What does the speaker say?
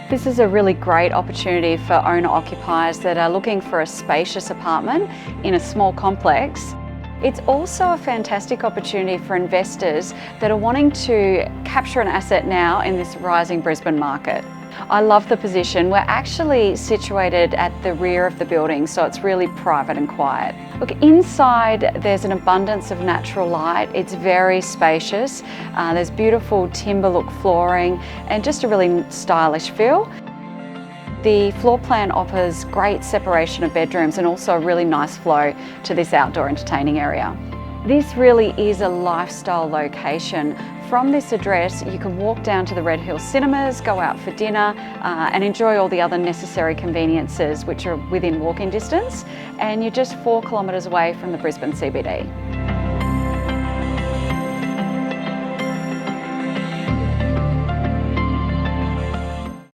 This is a really great opportunity for owner-occupiers that are looking for a spacious apartment in a small complex. It's also a fantastic opportunity for investors that are wanting to capture an asset now in this rising Brisbane market. I love the position. We're actually situated at the rear of the building, so it's really private and quiet. Look, inside there's an abundance of natural light. It's very spacious. There's beautiful timber look flooring and just a really stylish feel. The floor plan offers great separation of bedrooms and also a really nice flow to this outdoor entertaining area. This really is a lifestyle location. From this address, you can walk down to the Red Hill Cinemas, go out for dinner and enjoy all the other necessary conveniences which are within walking distance, and you're just 4 kilometres away from the Brisbane CBD.